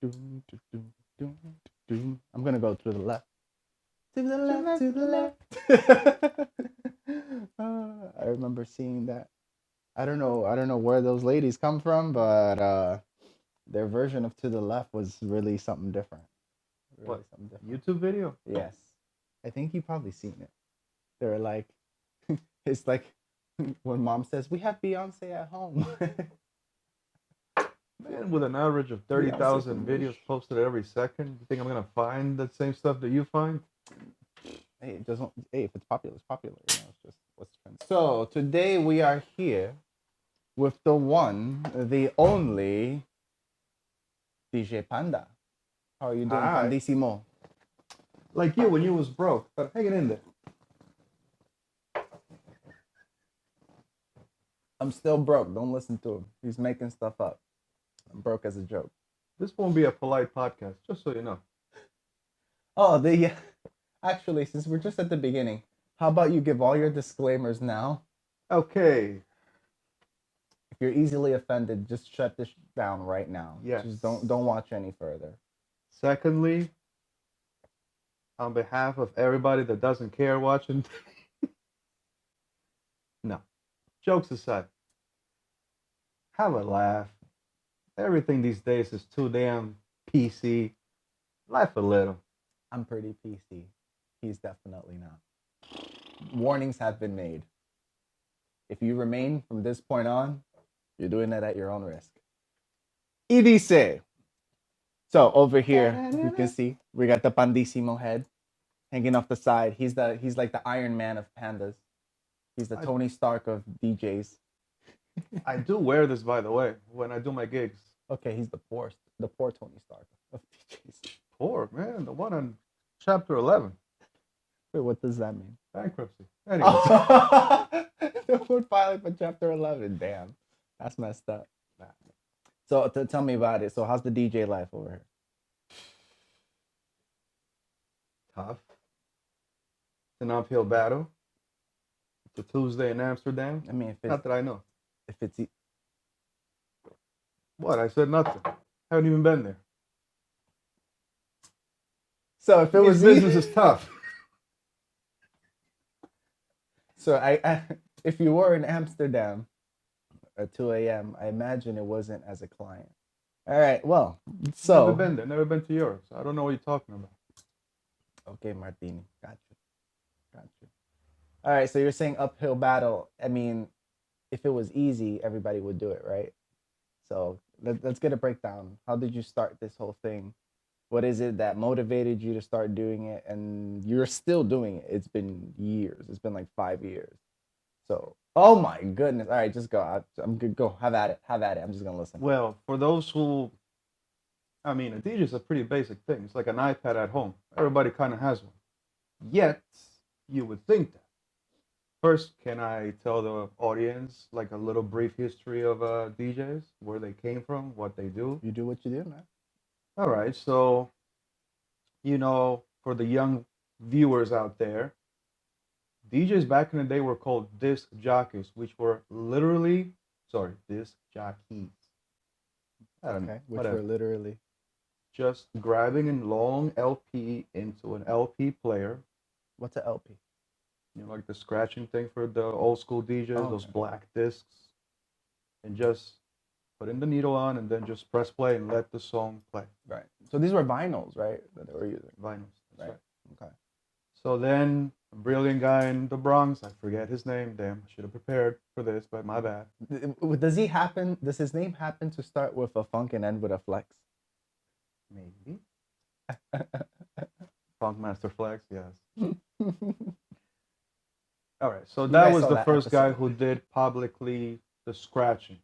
Doom, doom, doom, doom, doom. I'm gonna go to the left. To the left, to the left. I remember seeing that. I don't know where those ladies come from, but their version of To the Left was really something different. Really What? something different. YouTube video? Yes. I think you probably seen it. They're like, it's like when mom says, "We have Beyonce at home." Man, with an average of Beyonce 30,000 from videos posted every second, you think I'm gonna find the same stuff that you find? Hey, it doesn't. Hey, if it's popular, it's popular. You know, it's just what's trending. So today we are here with the one, the only DJ Panda. How are you doing, Hi. Pandissimo? Like you when you was broke, but hanging in there. I'm still broke. Don't listen to him. He's making stuff up. I'm broke as a joke. This won't be a polite podcast, just so you know. Oh, actually, since we're just at the beginning, how about you give all your disclaimers now? Okay. If you're easily offended, just shut this down right now. Yes. Just don't watch any further. Secondly, on behalf of everybody that doesn't care watching, no. Jokes aside, have a laugh. Everything these days is too damn PC. Laugh a little. I'm pretty PC. He's definitely not. Warnings have been made. If you remain from this point on, you're doing that at your own risk. Y dice. So over here, you can see we got the Pandissimo head hanging off the side. He's like the Iron Man of pandas. He's the Tony Stark of DJs. I do wear this, by the way, when I do my gigs. Okay, he's the poor Tony Stark of DJs. Poor man, the one on chapter 11. Wait, what does that mean? Bankruptcy. Anyway. The food filing for chapter 11. Damn, that's messed up. So tell me about it. So how's the DJ life over here? Tough. It's an uphill battle. It's a Tuesday in Amsterdam. I mean, not that I know. If it's what? I said nothing. Haven't even been there. So if it was business is tough. So I if you were in Amsterdam at 2 a.m., I imagine it wasn't as a client. All right. Well, so never been there. Never been to yours. I don't know what you're talking about. Okay, Martini. Got you. All right. So you're saying uphill battle. I mean, if it was easy, everybody would do it, right? So let's get a breakdown. How did you start this whole thing? What is it that motivated you to start doing it? And you're still doing it. It's been years. It's been like 5 years. So, oh my goodness. All right, just go. I'm good. Go. Have at it. I'm just going to listen. Well, for those who, I mean, a DJ is a pretty basic thing. It's like an iPad at home. Everybody kind of has one. Yet, you would think that. First, can I tell the audience like a little brief history of DJs, where they came from, what they do? You do what you do, man. All right, so, for the young viewers out there, DJs back in the day were called disc jockeys, which were literally, disc jockeys. I don't know. Which were literally just grabbing a long LP into an LP player. What's an LP? Like the scratching thing for the old school DJs, those black discs, and just putting the needle on and then just press play and let the song play. Right. So these were vinyls, right? That they were using. Vinyls. Right. Okay. So then a brilliant guy in the Bronx, I forget his name. Damn, I should have prepared for this, but my bad. Does his name happen to start with a funk and end with a flex? Maybe. Funk Master Flex, yes. All right, so that was the first guy who did publicly the scratching.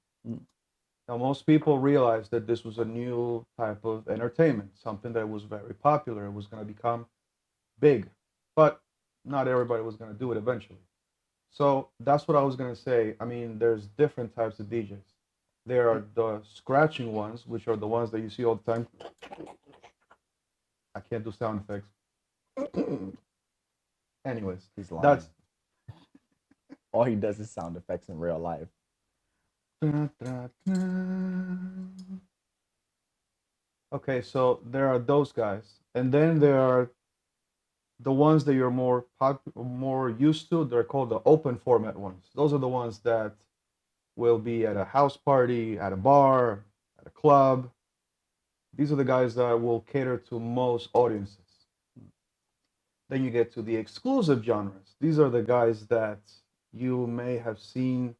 Now, most people realized that this was a new type of entertainment, something that was very popular. It was going to become big, but not everybody was going to do it eventually. So that's what I was going to say. I mean, there's different types of DJs. There are the scratching ones, which are the ones that you see all the time. I can't do sound effects. Anyways, he's lying. All he does is sound effects in real life. Okay, so there are those guys, and then there are the ones that you're more used to. They're called the open format ones. Those are the ones that will be at a house party, at a bar, at a club. These are the guys that will cater to most audiences. Then you get to the exclusive genres. These are the guys that you may have seen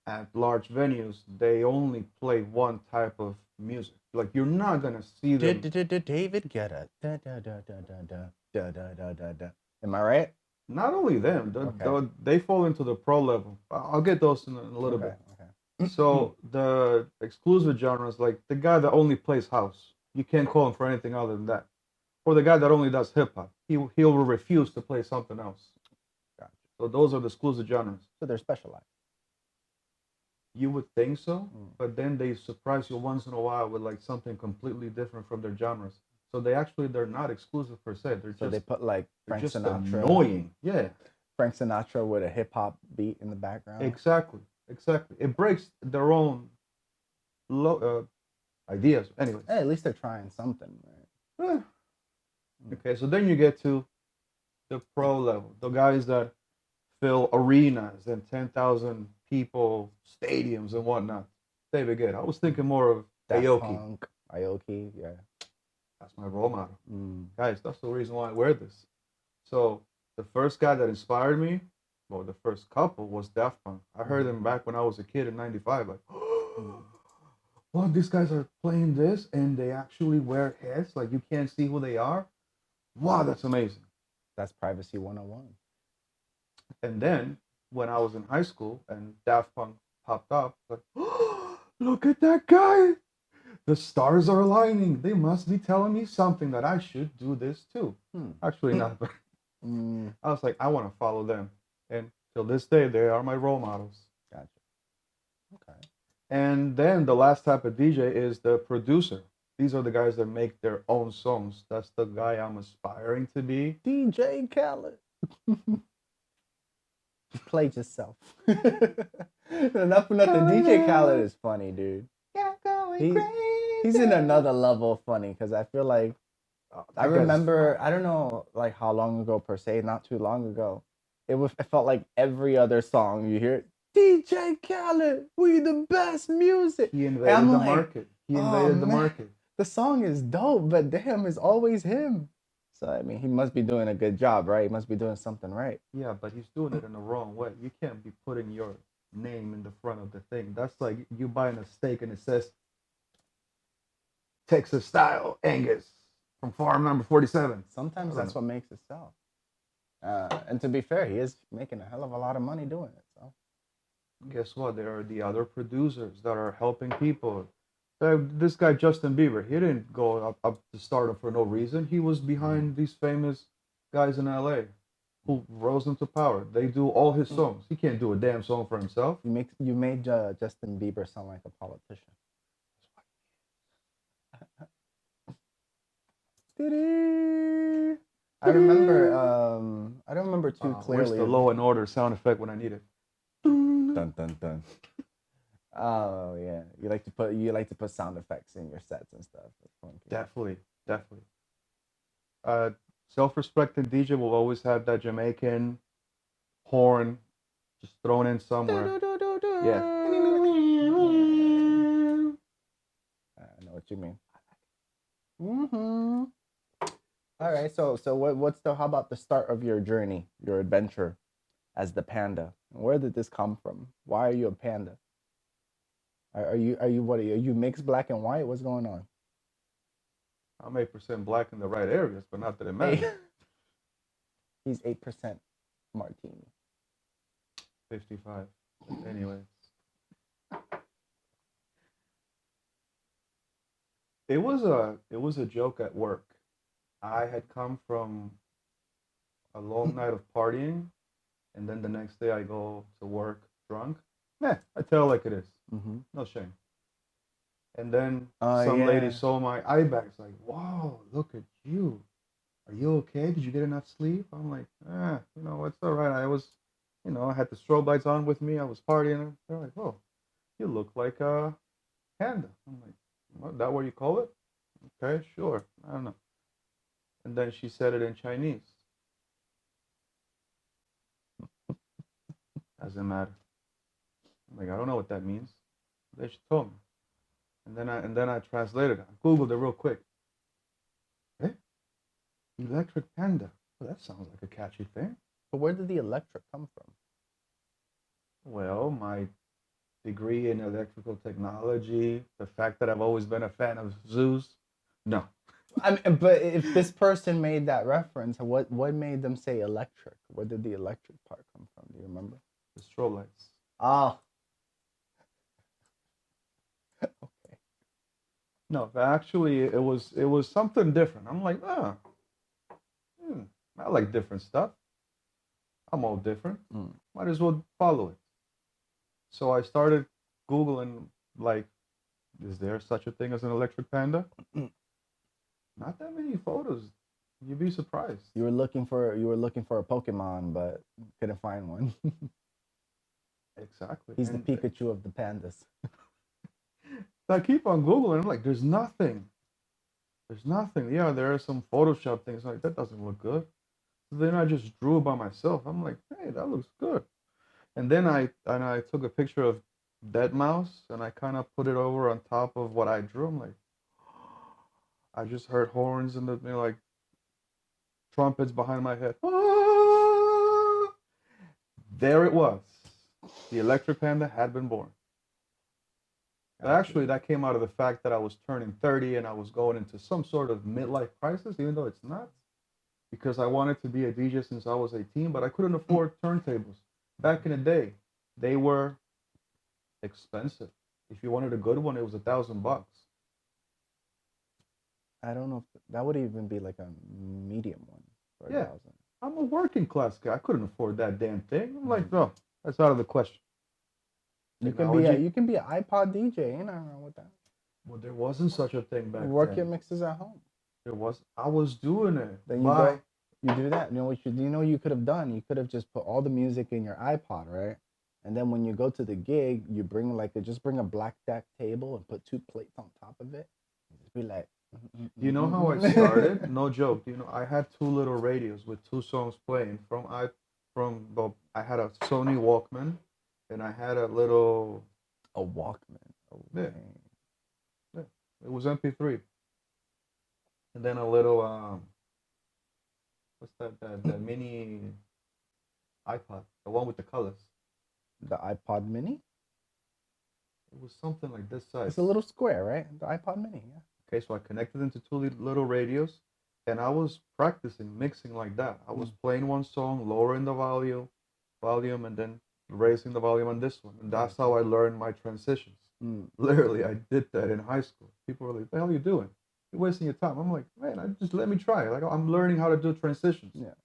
at large venues. They only play one type of music. Like you're not gonna see them. David Guetta. Da, da, da, da, da, da, da, da, da, da, da. Am I right? Not only them, Okay. they fall into the pro level. I'll get those in a little Okay. bit. Okay. So the exclusive genres, like the guy that only plays house, you can't call him for anything other than that. Or the guy that only does hip hop, he'll refuse to play something else. Gotcha. So those are the exclusive genres. So they're specialized. You would think so, but then they surprise you once in a while with like something completely different from their genres. So they're not exclusive per se. So they put like Frank just Sinatra. Annoying. Yeah. Frank Sinatra with a hip hop beat in the background. Exactly. It breaks their own ideas. Anyways. Hey, at least they're trying something, right? Okay, so then you get to the pro level, the guys that fill arenas and 10,000 people stadiums and whatnot. David Guetta. I was thinking more of Aoki. Aoki, yeah. That's my role model. Guys, that's the reason why I wear this. So the first guy that inspired me, well, the first couple was Daft Punk. I heard them back when I was a kid in '95. Like, well, these guys are playing this and they actually wear heads. Like you can't see who they are. Wow, that's amazing. That's privacy 101. And then when I was in high school and Daft Punk popped up, like, oh, look at that guy. The stars are aligning. They must be telling me something that I should do this too. Actually, not. But I was like, I want to follow them. And till this day, they are my role models. Gotcha. Okay. And then the last type of DJ is the producer. These are the guys that make their own songs. That's the guy I'm aspiring to be. DJ Khaled. Play yourself. Enough for nothing. DJ Khaled is funny, dude. He's in another level of funny because I feel like I remember, I don't know like how long ago per se, not too long ago. It felt like every other song you hear, DJ Khaled, we the best music. He invaded the market. The song is dope, but damn, it's always him. So I mean, he must be doing a good job, right? He must be doing something right. Yeah, but he's doing it in the wrong way. You can't be putting your name in the front of the thing. That's like you buying a steak and it says Texas style Angus from farm number 47. Sometimes that's what makes it sell. And to be fair, he is making a hell of a lot of money doing it. So guess what? There are the other producers that are helping people. This guy Justin Bieber, he didn't go up to stardom for no reason. He was behind these famous guys in LA who rose into power. They do all his songs. He can't do a damn song for himself. You made Justin Bieber sound like a politician. I remember. I don't remember too clearly. Where's the Law and Order sound effect when I need it? Dun dun dun. Oh yeah, you like to put sound effects in your sets and stuff. Definitely. Self-respecting DJ will always have that Jamaican horn just thrown in somewhere. Yeah. I know what you mean. All right, so how about the start of your journey, your adventure as the panda? Where did this come from? Why are you a panda? Are you mixed black and white? What's going on? I'm 8% black in the right areas, but not that it matters. He's 8% martini. 55. Anyways. It was a joke at work. I had come from a long night of partying, and then the next day I go to work drunk. I tell it like it is. No shame. And then some lady saw my eye bags, like, wow, look at you. Are you okay? Did you get enough sleep? I'm like, it's all right. I was, I had the strobe lights on with me. I was partying. They're like, oh, you look like a panda. I'm like, what, that what you call it? Okay, sure. I don't know. And then she said it in Chinese. Doesn't matter. I'm like, I don't know what that means. Then she told me. And then I translated it. I Googled it real quick. Eh? Electric Panda. Well, that sounds like a catchy thing. But where did the electric come from? Well, my degree in electrical technology, the fact that I've always been a fan of zoos. No. I mean, but if this person made that reference, what made them say electric? Where did the electric part come from? Do you remember? The strobe lights. Ah, okay. No, actually, it was something different. I'm like, I like different stuff. I'm all different. Might as well follow it. So I started Googling, like, is there such a thing as an electric panda? Not that many photos. You'd be surprised. You were looking for a Pokemon, but couldn't find one. Exactly. He's the Pikachu of the pandas. I keep on Googling. I'm like, there's nothing. There's nothing. Yeah, there are some Photoshop things. Like, that doesn't look good. So then I just drew it by myself. I'm like, hey, that looks good. And then I took a picture of Dead Mouse and I kind of put it over on top of what I drew. I'm like, I just heard horns and like trumpets behind my head. Ah! There it was. The Electric Panda had been born. Actually, that came out of the fact that I was turning 30 and I was going into some sort of midlife crisis, even though it's not, because I wanted to be a DJ since I was 18, but I couldn't afford turntables. Back in the day, they were expensive. If you wanted a good one, it was $1,000. I don't know if that would even be like a medium one for Yeah, 1,000. I'm a working class guy. I couldn't afford that damn thing. I'm like, no, that's out of the question. You Technology. can be an iPod DJ. Ain't nothing wrong with that. Well, there wasn't such a thing back Work your then. mixes at home. There was. I was doing it. Then you go, you do that. You know what you could have done? You could have just put all the music in your iPod, right? And then when you go to the gig, you bring just bring a black deck table and put two plates on top of it. Just be like, You know how I started? No joke. You know, I had two little radios with two songs playing I had a Sony Walkman and I had a little a Walkman. Oh, yeah, yeah. It was MP3. And then a little what's that mini iPod, the one with the colors. The iPod Mini. It was something like this size. It's a little square, right? The iPod Mini, yeah. Okay, so I connected into two little radios, and I was practicing mixing like that. I was playing one song, lowering the volume, and then raising the volume on this one, and that's how I learned my transitions. Literally, I did that in high school. People were like, "What the hell are you doing? You're wasting your time." I'm like, "Man, just let me try. Like, I'm learning how to do transitions." Yeah.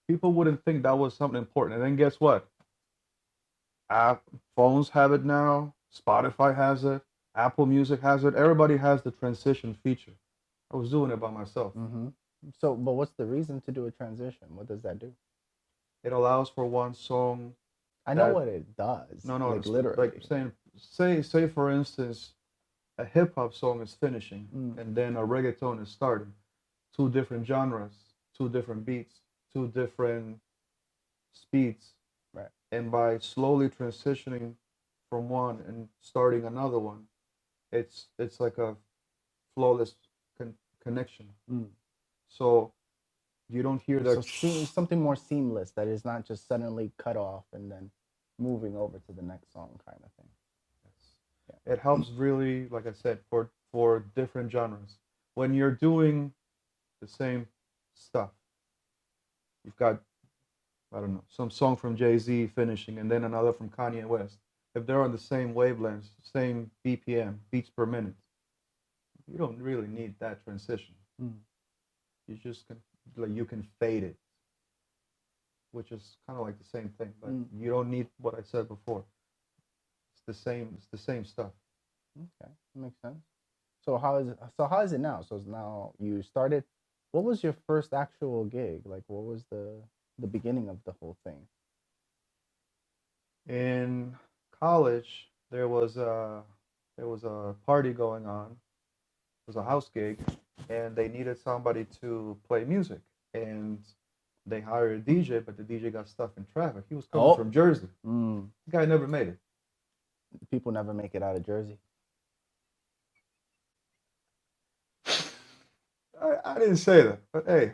People wouldn't think that was something important, and then guess what? Phones have it now. Spotify has it. Apple Music has it. Everybody has the transition feature. I was doing it by myself. So, but what's the reason to do a transition? What does that do? It allows for one song. I know what it does. No, like literally. Like say for instance, a hip hop song is finishing and then a reggaeton is starting. Two different genres, two different beats, two different speeds. Right. And by slowly transitioning from one and starting another one, it's like a flawless connection. So you don't hear that. So something more seamless that is not just suddenly cut off and then moving over to the next song kind of thing. Yes. Yeah. It helps really, like I said, for different genres. When you're doing the same stuff, you've got, I don't know, some song from Jay-Z finishing and then another from Kanye West. If they're on the same wavelengths, same BPM, beats per minute, you don't really need that transition. You just can, like, you can fade it, which is kind of like the same thing, but you don't need what I said before. It's the same. It's the same stuff. Okay, that makes sense. So how is it now? So now you started. What was your first actual gig? Like, what was the beginning of the whole thing? In college, there was a party going on. It was a house gig, and they needed somebody to play music, and they hired a DJ, but the DJ got stuck in traffic. He was coming from Jersey. The guy never made it. People never make it out of Jersey. I didn't say that, but hey.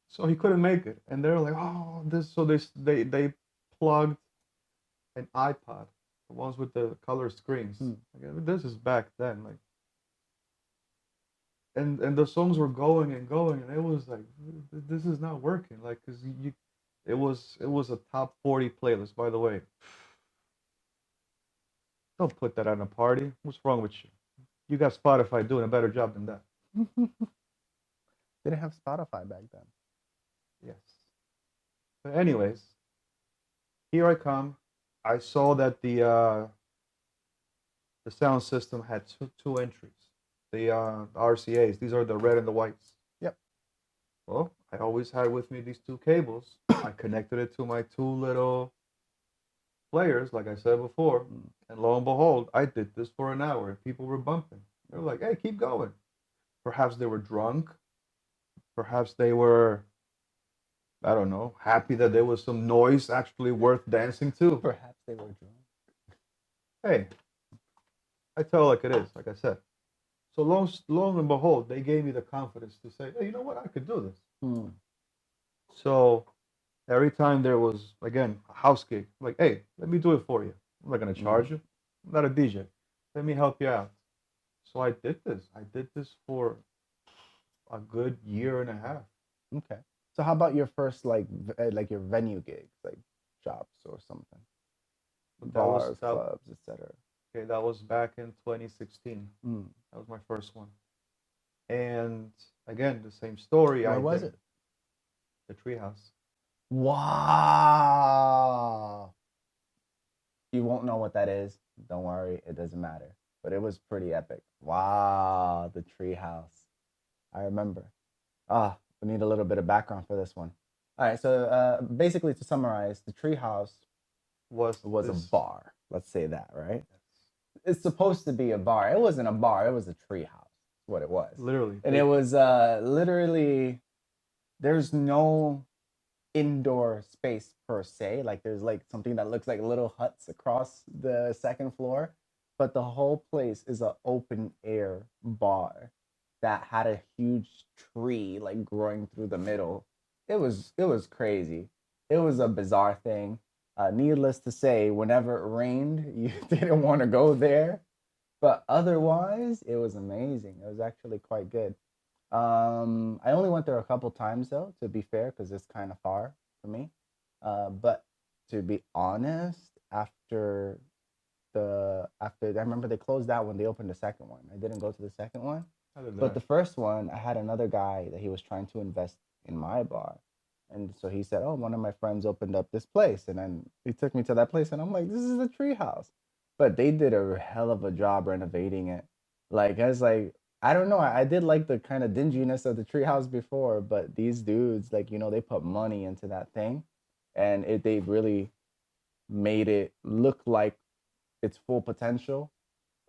So he couldn't make it, and they're like, "Oh, this." So they plugged an iPod, the ones with the color screens. Like, this is back then, like, and the songs were going and going, and it was like, this is not working, like, cause it was a top 40 playlist, by the way. Don't put that on a party. What's wrong with you? You got Spotify doing a better job than that. Didn't have Spotify back then. Yes. But anyways, here I come. I saw that the sound system had two entries. The RCAs. These are the red and the whites. Yep. Well, I always had with me these two cables. I connected it to my two little players, like I said before, and lo and behold, I did this for an hour, and people were bumping. They were like, "Hey, keep going." Perhaps they were drunk. Perhaps they were, I don't know, happy that there was some noise actually worth dancing to. Perhaps they were drunk. Hey, I tell like it is, like I said. So long and behold, they gave me the confidence to say, "Hey, you know what? I could do this." So every time there was, again, a house gig, I'm like, "Hey, let me do it for you. I'm not gonna charge you. I'm not a DJ. Let me help you out." So I did this. I did this for a good year and a half. Okay. So how about your first like your venue gigs, like shops or something, bars, clubs, etc. Okay, that was back in 2016. That was my first one. And again, the same story. Where was it? The Treehouse. Wow. You won't know what that is. Don't worry, it doesn't matter. But it was pretty epic. Wow, the Treehouse. I remember. We need a little bit of background for this one. All right, so basically to summarize, the Treehouse was a bar. Let's say that, right? It's supposed to be a bar. It wasn't a bar. It was a treehouse. What it was. Literally. And it was literally. There's no indoor space per se. Like there's like something that looks like little huts across the second floor, but the whole place is an open air bar that had a huge tree like growing through the middle. It was crazy. It was a bizarre thing. Needless to say, whenever it rained, you didn't want to go there. But otherwise, it was amazing. It was actually quite good. I only went there a couple times though, to be fair, because it's kind of far for me. But to be honest, after I remember they closed that when they opened the second one. I didn't go to the second one, but the first one, I had another guy that he was trying to invest in my bar. And so he said, "Oh, one of my friends opened up this place," and then he took me to that place, and I'm like, "This is a treehouse," but they did a hell of a job renovating it. Like I was like, I don't know, I did like the kind of dinginess of the treehouse before, but these dudes, like they put money into that thing, and they really made it look like its full potential.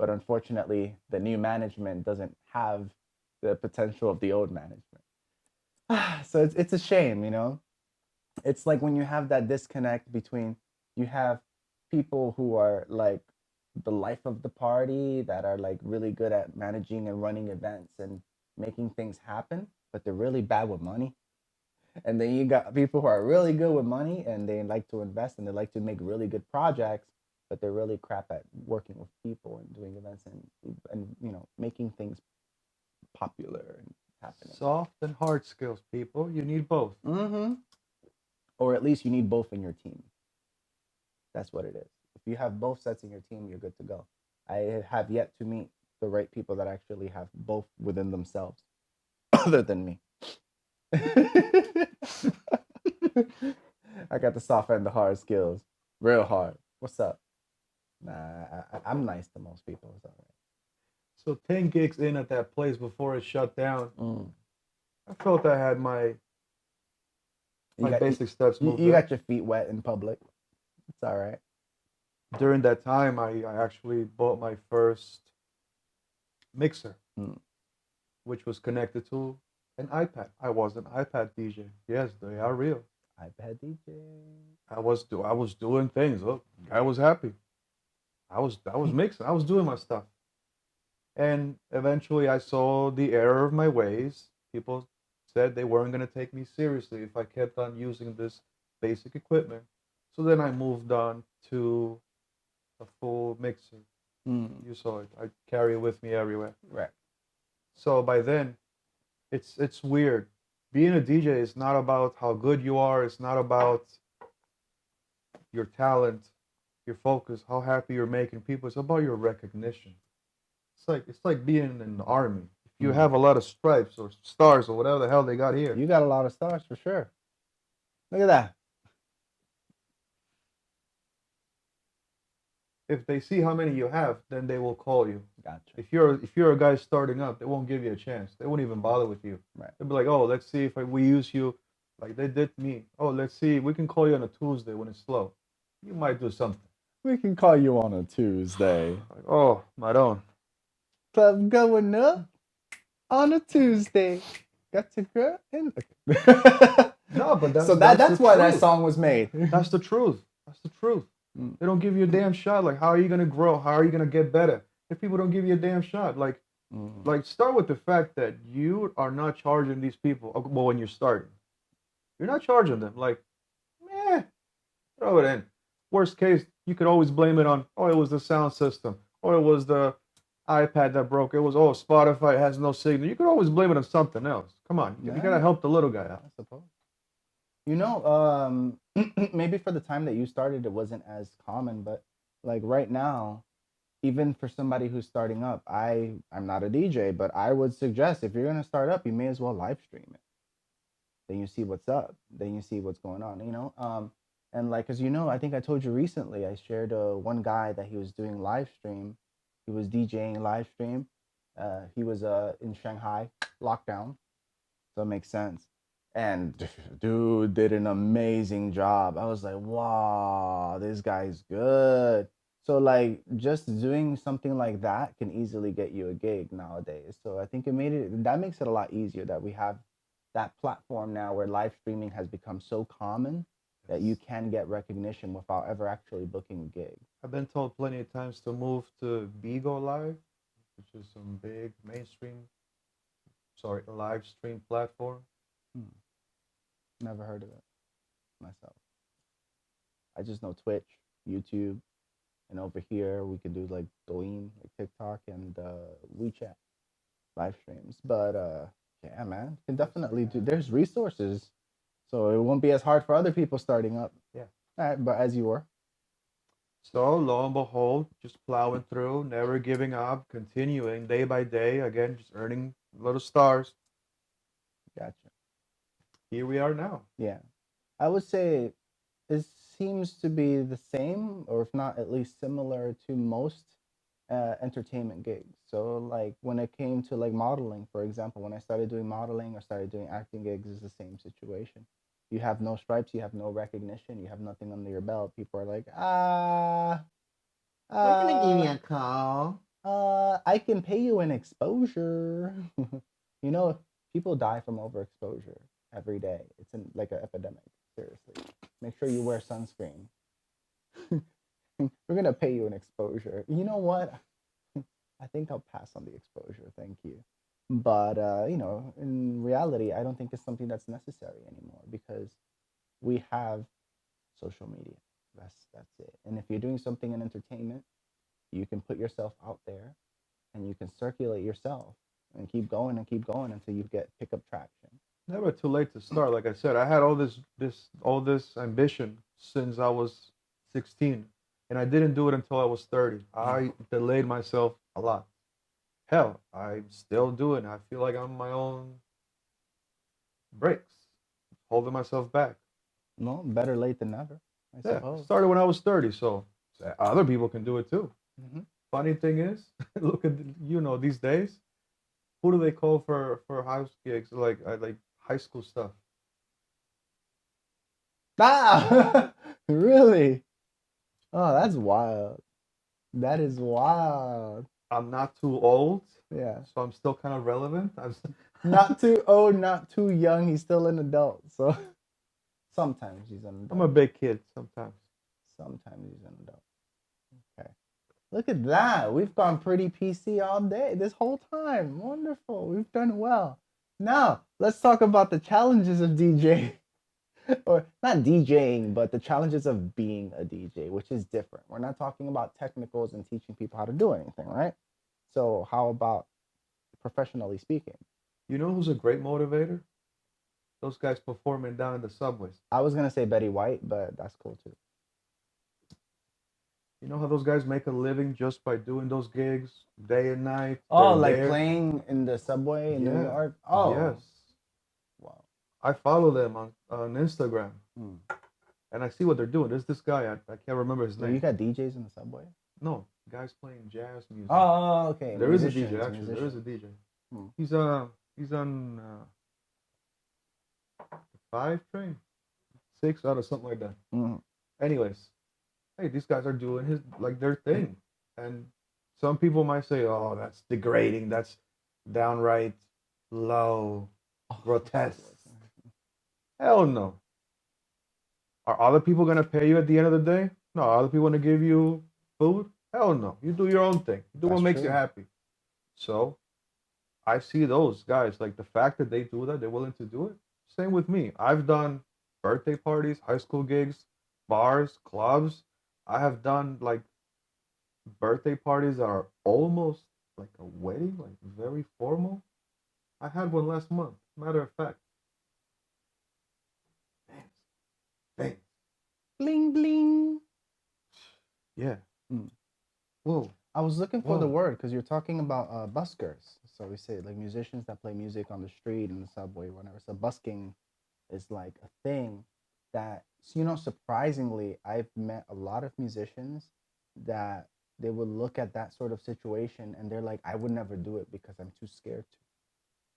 But unfortunately, the new management doesn't have the potential of the old management. So it's a shame. It's like when you have that disconnect between you have people who are like the life of the party that are like really good at managing and running events and making things happen, but they're really bad with money. And then you got people who are really good with money and they like to invest and they like to make really good projects, but they're really crap at working with people and doing events and making things popular and happening. Soft and hard skills, people. You need both. Or at least you need both in your team. That's what it is. If you have both sets in your team, you're good to go. I have yet to meet the right people that actually have both within themselves, other than me. I got the soft and the hard skills. Real hard. What's up? Nah, I'm nice to most people. It's all right. So 10 gigs in at that place before it shut down. I felt I had my basic steps moved. You got your feet wet in public. It's all right. During that time, I actually bought my first mixer. which was connected to an iPad. I was an iPad DJ. Yes, they are real. iPad DJ. I was doing things. Look, I was happy. I was mixing. I was doing my stuff. And eventually I saw the error of my ways. People said they weren't going to take me seriously if I kept on using this basic equipment. So then I moved on to a full mixer. You saw it. I carry it with me everywhere. Right. So by then, it's weird. Being a DJ is not about how good you are. It's not about your talent, your focus, how happy you're making people. It's about your recognition. It's like being in the army. If you have a lot of stripes or stars or whatever the hell they got here, You got a lot of stars for sure. Look at that. if they see how many you have, then they will call you. Gotcha. If you're a guy starting up, they won't give you a chance. They won't even bother with you. Right. They'll be like, oh, let's see if we use you, like they did me. Oh, let's see, we can call you on a Tuesday when it's slow. You might do something. We can call you on a Tuesday. Like, oh, my own. Club going up on a Tuesday. Got your girl in. No, but that's why that song was made. That's the truth. That's the truth. They don't give you a damn shot. Like, how are you gonna grow? How are you gonna get better if people don't give you a damn shot? Like start with the fact that you are not charging these people. Well, when you're starting, you're not charging them. Like, throw it in. Worst case, you could always blame it on, oh, it was the sound system, or it was the iPad that broke. It was, oh, Spotify has no signal. You could always blame it on something else. Come on, you gotta help the little guy out. I suppose. You know, maybe for the time that you started, it wasn't as common, but like right now, even for somebody who's starting up, I'm not a DJ, but I would suggest if you're gonna start up, you may as well live stream it. Then you see what's up. Then you see what's going on. You know, and like, as you know, I think I told you recently, I shared one guy that he was doing live stream. He was DJing live stream. He was in Shanghai lockdown, so it makes sense. And dude did an amazing job. I was like, wow, this guy's good. So like just doing something like that can easily get you a gig nowadays. So I think that makes it a lot easier that we have that platform now where live streaming has become so common that you can get recognition without ever actually booking a gig. I've been told plenty of times to move to Bigo Live, which is some big live stream platform. Never heard of it myself. I just know Twitch, YouTube, and over here we can do like Douyin, like TikTok, and WeChat live streams. But yeah, man, can definitely do. There's resources, so it won't be as hard for other people starting up. Yeah. All right, but as you were. So lo and behold, just plowing through, never giving up, continuing day by day. Again, just earning little stars. Gotcha. Here we are now. Yeah, I would say it seems to be the same, or if not at least similar to most entertainment gigs. So like when it came to like modeling, for example, when I started doing modeling or started doing acting gigs, it's the same situation. You have no stripes, you have no recognition, you have nothing under your belt. People are like, we're gonna give you a call. I can pay you an exposure. You know, people die from overexposure every day. It's like an epidemic. Seriously, make sure you wear sunscreen. We're gonna pay you an exposure. You know what? I think I'll pass on the exposure. Thank you. But you know, in reality, I don't think it's something that's necessary anymore because we have social media. That's it. And if you're doing something in entertainment, you can put yourself out there, and you can circulate yourself, and keep going until you pick up traction. Never too late to start. Like I said, I had all this ambition since I was 16, and I didn't do it until I was 30. I delayed myself a lot. Hell, I still do it. I feel like I'm my own brakes, holding myself back. No, better late than never, I suppose. Started when I was 30, so other people can do it too. Funny thing is, look at these days, who do they call for house gigs like high school stuff? Really? Oh, that's wild. That is wild. I'm not too old. Yeah. So I'm still kind of relevant. Not too old, not too young. He's still an adult. So sometimes he's an adult. I'm a big kid sometimes. Sometimes he's an adult. Okay. Look at that. We've gone pretty PC all day, this whole time. Wonderful. We've done well. Now, let's talk about the challenges of DJ. Or not DJing, but the challenges of being a DJ, which is different. We're not talking about technicals and teaching people how to do anything, right? So, how about professionally speaking? You know who's a great motivator? Those guys performing down in the subways. I was going to say Betty White, but that's cool too. You know how those guys make a living just by doing those gigs day and night? Oh, like there. Playing in the subway in New York? Oh. Yes. Wow. I follow them on Instagram. And I see what they're doing. There's this guy, I can't remember his name. You got DJs in the subway? No, guys playing jazz music. Oh, okay. There is a DJ, actually. There is a DJ. He's on the 5 train, 6 out of something like that. Anyways, hey, these guys are doing their thing, and some people might say, "Oh, that's degrading. That's downright low, grotesque." Hell no. Are other people gonna pay you at the end of the day? No. Are other people gonna give you food? Hell no. You do your own thing. You do what makes you happy. So, I see those guys, like the fact that they do that, they're willing to do it. Same with me. I've done birthday parties, high school gigs, bars, clubs. I have done like birthday parties that are almost like a wedding, like very formal. I had one last month, matter of fact. Thanks. Bling, bling. Yeah. Whoa. I was looking for the word because you're talking about buskers. So we say like musicians that play music on the street, in the subway, whatever. So busking is like a thing that, you know, surprisingly, I've met a lot of musicians that they would look at that sort of situation and they're like, I would never do it because I'm too scared to.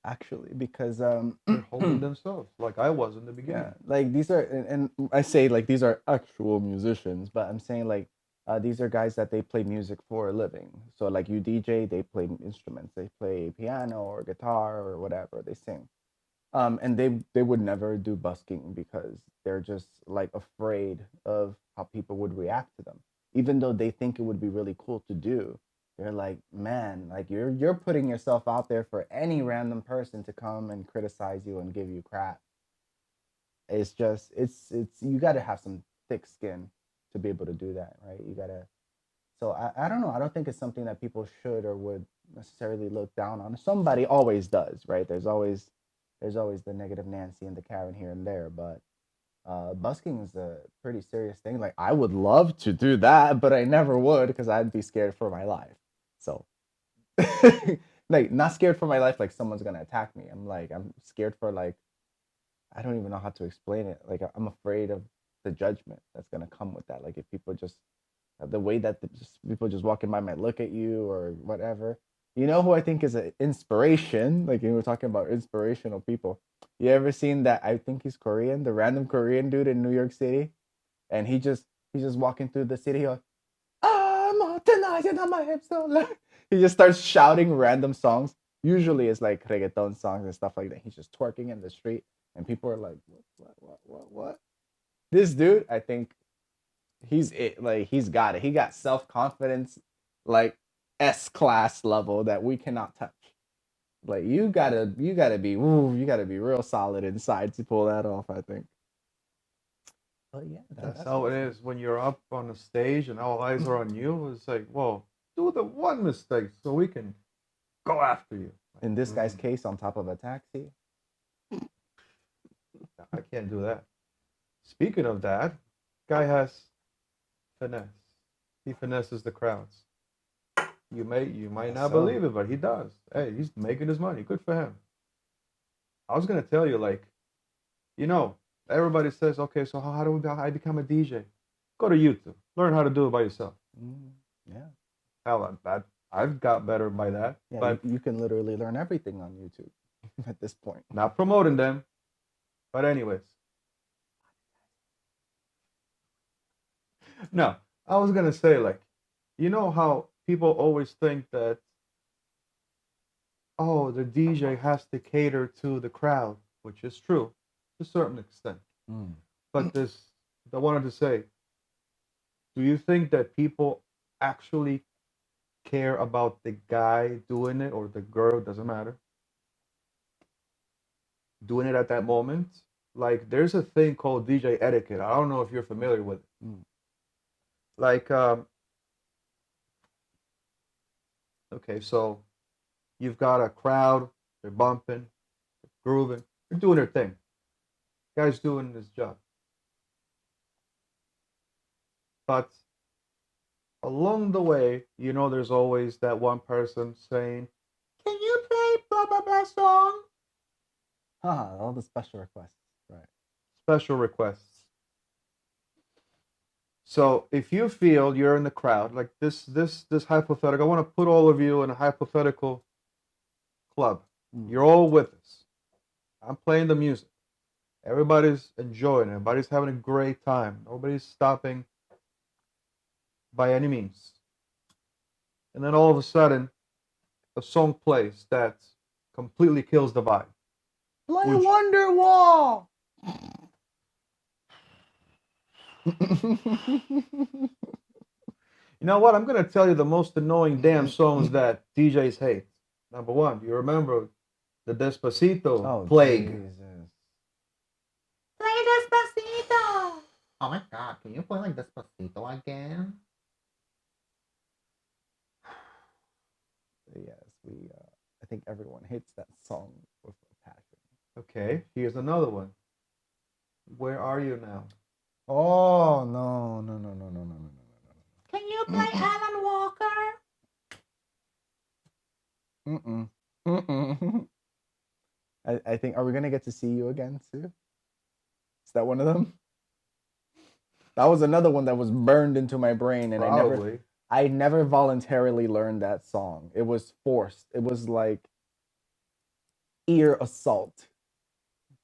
Actually, because they're holding themselves like I was in the beginning. Yeah, like these are, and I say like these are actual musicians, but I'm saying like these are guys that they play music for a living. So like you DJ, they play instruments, they play piano or guitar or whatever, they sing. And they would never do busking because they're just like afraid of how people would react to them, even though they think it would be really cool to do. They're like, man, like you're putting yourself out there for any random person to come and criticize you and give you crap. It's just it's you got to have some thick skin to be able to do that, right? You got to. So I don't know. I don't think it's something that people should or would necessarily look down on. Somebody always does, right? There's always the negative Nancy and the Karen here and there, but busking is a pretty serious thing. Like I would love to do that, but I never would because I'd be scared for my life. So like not scared for my life like someone's gonna attack me. I'm scared for like I don't even know how to explain it. Like I'm afraid of the judgment that's gonna come with that. Like if people just the way that people just walking by might look at you or whatever. You know who I think is an inspiration? Like we were talking about inspirational people. You ever seen that? I think he's Korean, the random Korean dude in New York City, and he's just walking through the city. Like, I'm tonight on my hips. He just starts shouting random songs. Usually it's like reggaeton songs and stuff like that. He's just twerking in the street, and people are like, what? This dude, I think, he's it. Like he's got it. He got self-confidence, like S-class level that we cannot touch. Like you gotta be real solid inside to pull that off, I think. But yeah, that's how it is when you're up on the stage and all eyes are on you. It's like, whoa, do the one mistake so we can go after you. In this guy's case, on top of a taxi. I can't do that. Speaking of that, guy has finesse. He finesses the crowds. You might not believe it, but he does. Hey, he's making his money. Good for him. I was gonna tell you, like, you know, everybody says, okay, so how do I become a DJ? Go to YouTube. Learn how to do it by yourself. Yeah. Hell, I've got better by that. Yeah, but you can literally learn everything on YouTube at this point. Not promoting them. But anyways. No, I was gonna say, like, you know how people always think that, oh, the DJ has to cater to the crowd, which is true to a certain extent. But I wanted to say, do you think that people actually care about the guy doing it or the girl, doesn't matter, doing it at that moment? Like, there's a thing called DJ etiquette. I don't know if you're familiar with it. Like, okay, so you've got a crowd, they're bumping, they're grooving, they're doing their thing. Guy's doing his job. But along the way, there's always that one person saying, "Can you play blah blah blah song?" All the special requests, right? Special requests. So if you feel you're in the crowd, like this hypothetical, I want to put all of you in a hypothetical club. You're all with us. I'm playing the music. Everybody's enjoying it. Everybody's having a great time. Nobody's stopping by any means. And then all of a sudden, a song plays that completely kills the vibe. Play Wonderwall. You know what? I'm going to tell you the most annoying damn songs that DJs hate. Number one, do you remember the Despacito plague? Jesus. Play Despacito! Oh my God, can you play like Despacito again? Yes, I think everyone hates that song with a passion. Okay, here's another one. Where Are You Now? Oh, no. Can you play Alan Walker? I think, are we gonna get to see you again too? Is that one of them? That was another one that was burned into my brain, and Probably. I never voluntarily learned that song. It was forced. It was like ear assault.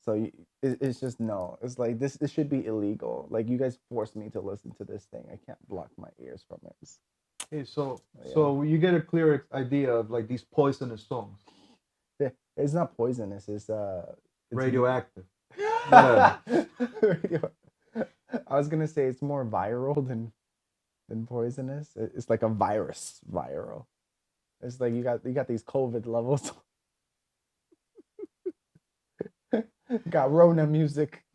So it's just no. It's like this should be illegal. Like, you guys forced me to listen to this thing. I can't block my ears from it. Hey, so you get a clear idea of like these poisonous songs. It's not poisonous. It's radioactive. Radio. I was gonna say it's more viral than poisonous. It's like a virus, viral. It's like you got these COVID levels. Got Rona music.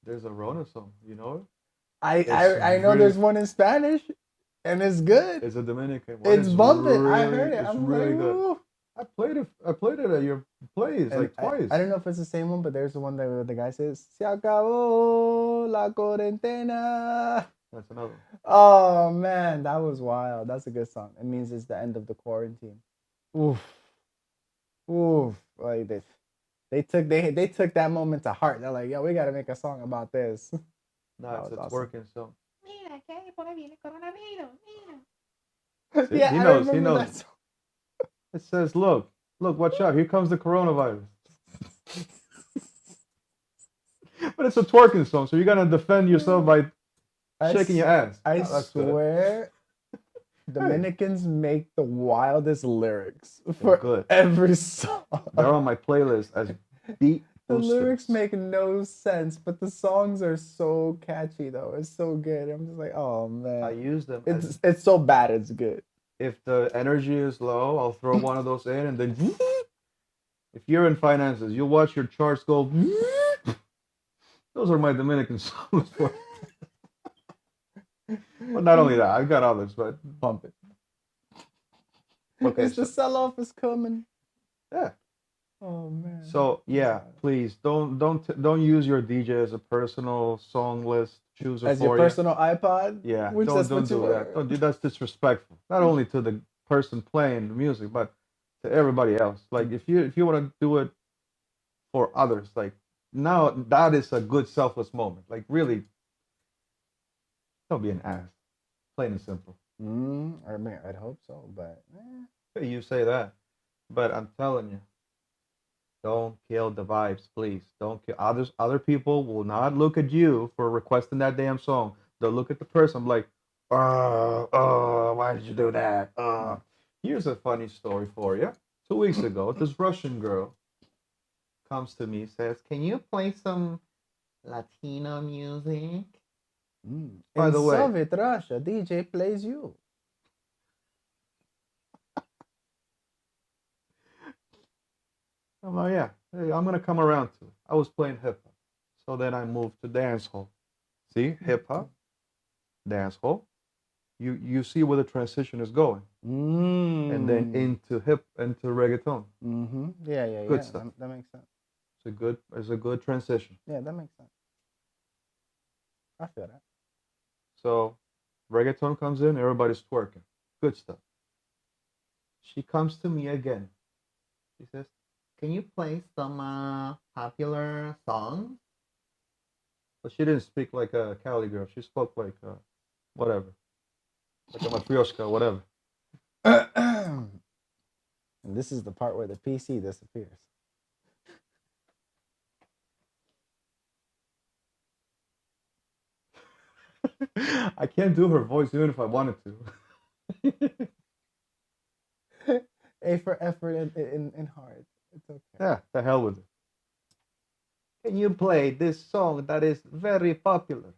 There's a Rona song, you know it? I know there's one in Spanish, and it's good. It's a Dominican one. It's bumping. Really, I heard it. It's I'm really like, good. ooh. I played it at your place like twice. I don't know if it's the same one, but there's the one where the guy says, "Se acabó la cuarentena." That's another one. Oh man, that was wild. That's a good song. It means it's the end of the quarantine. Oof. Like they took that moment to heart. They're like, yo, we gotta make a song about this. No, it's a twerking song. Mira, que ahí por ahí viene el coronavirus. Mira. See, Yeah, he knows. It says, look, watch out. Here comes the coronavirus. But it's a twerking song, so you're gonna defend yourself by shaking your ass. I swear, Dominicans make the wildest lyrics for every song. They're on my playlist as beat boosters. The lyrics make no sense, but the songs are so catchy though. It's so good. I'm just like, oh man. I use them. It's so bad it's good. If the energy is low, I'll throw one of those in, and then if you're in finances, you'll watch your charts go. Those are my Dominican songs. But not only that, I've got others, but pump it. Okay, the sell-off is coming. Yeah. Oh man. So yeah, please don't use your DJ as a personal song list chooser as for your personal iPod. Yeah, don't do that. Don't do that's disrespectful. Not only to the person playing the music, but to everybody else. Like if you want to do it for others, like now that is a good selfless moment. Like really, don't be an ass. Plain and simple. I mean, I'd hope so, but you say that, but I'm telling you. Don't kill the vibes, please. Don't kill others. Other people will not look at you for requesting that damn song. They'll look at the person like, Why did you do that? Here's a funny story for you. 2 weeks ago, this Russian girl comes to me, says, "Can you play some Latino music?" By In the way, Soviet Russia, DJ plays you. I'm like, yeah, hey, I'm gonna come around to it. I was playing hip hop, so then I moved to dance hall. See, hip hop, dance hall. You see where the transition is going, and then into reggaeton. Yeah. Good stuff. That makes sense. It's a good transition. Yeah, that makes sense. I feel that. So, reggaeton comes in, everybody's twerking. Good stuff. She comes to me again. She says, "Can you play some popular songs?" But she didn't speak like a Cali girl. She spoke like whatever, like a matryoshka, whatever. And this is the part where the PC disappears. I can't do her voice even if I wanted to. A for effort in heart. It's okay. Yeah, the hell with it. Can you play this song that is very popular?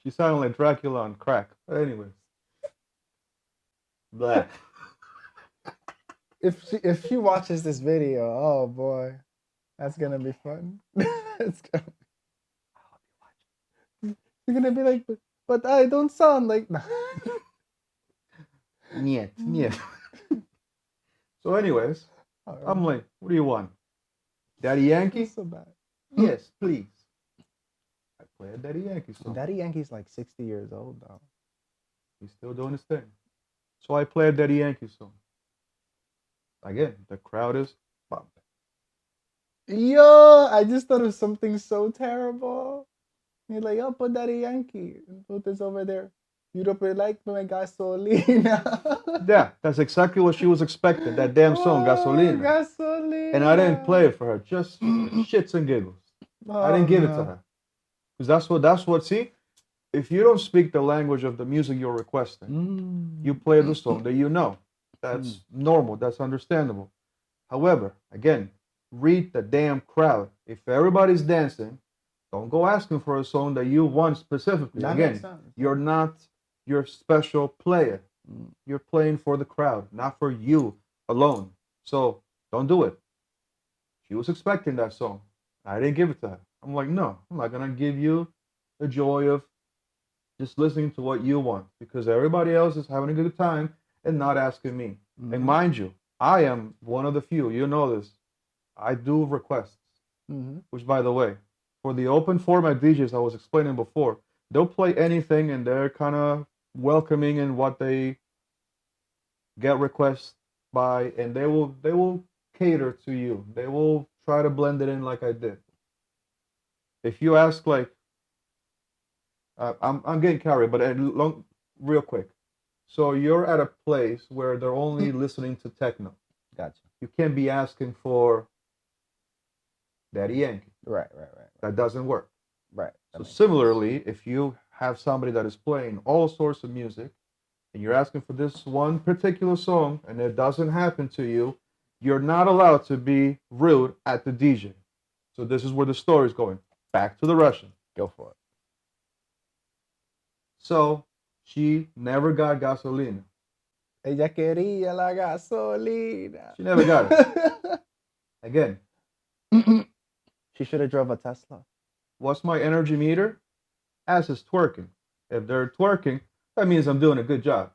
She sounded like Dracula on crack. But anyways. Blah. If she watches this video, oh boy, that's gonna be fun. It's gonna. You're gonna be like, but I don't sound like that. Niet. So anyways, I'm like, what do you want? Daddy Yankee? So bad. Yes, please. I play a Daddy Yankee song. Daddy Yankee's like 60 years old though. He's still doing his thing. So I play a Daddy Yankee song. Again, the crowd is bumping. Yo, I just thought of something so terrible. You're like, yo, put Daddy Yankee and put this over there. You don't really like my gasolina. Yeah, that's exactly what she was expecting. That damn song, Gasolina. Gasolina. And I didn't play it for her, just shits and giggles. I didn't give it to her. Because that's what, see, if you don't speak the language of the music you're requesting, you play the song that you know. That's normal, that's understandable. However, again, read the damn crowd. If everybody's dancing, don't go asking for a song that you want specifically. That again, makes sense. you're not your special player. You're playing for the crowd, not for you alone. So don't do it. She was expecting that song. I didn't give it to her. I'm like, no, I'm not gonna give you the joy of just listening to what you want because everybody else is having a good time and not asking me. And mind you, I am one of the few. You know this. I do requests, which, by the way, for the open format DJs I was explaining before, they'll play anything and they're kind of welcoming in what they get requests by, and they will cater to you. They will try to blend it in like I did. If you ask, like, I'm getting carried, but real quick. So you're at a place where they're only listening to techno. Gotcha. You can't be asking for Daddy Yankee. Right. That doesn't work. Right. So similarly, if you have somebody that is playing all sorts of music and you're asking for this one particular song and it doesn't happen to you, you're not allowed to be rude at the DJ. So this is where the story's going. Back to the Russian. Go for it. So she never got gasolina. Ella quería la gasolina. She never got it. Again. She should have drove a Tesla. What's my energy meter? Ass is twerking. If they're twerking, that means I'm doing a good job.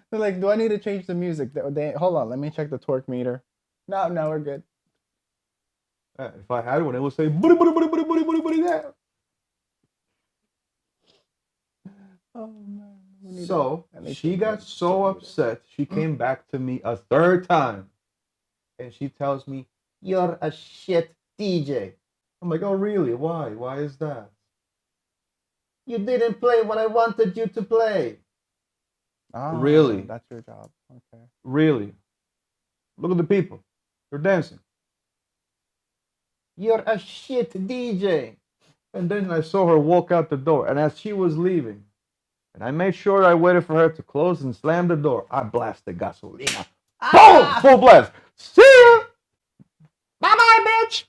They're like, do I need to change the music? Hold on, let me check the twerk meter. No, we're good. If I had one, it would say booty booty booty booty booty booty booty there. Oh man. So she got so upset, she came back to me a third time. And she tells me, "You're a shit DJ." I'm like, "Oh really? Why? Why is that?" "You didn't play what I wanted you to play." Oh, really? That's your job. Okay. Really? Look at the people. They're dancing. "You're a shit DJ." And then I saw her walk out the door. And as she was leaving, And I made sure I waited for her to close and slam the door. I blasted gasolina. Boom! Full blast. See ya! Bye-bye, bitch!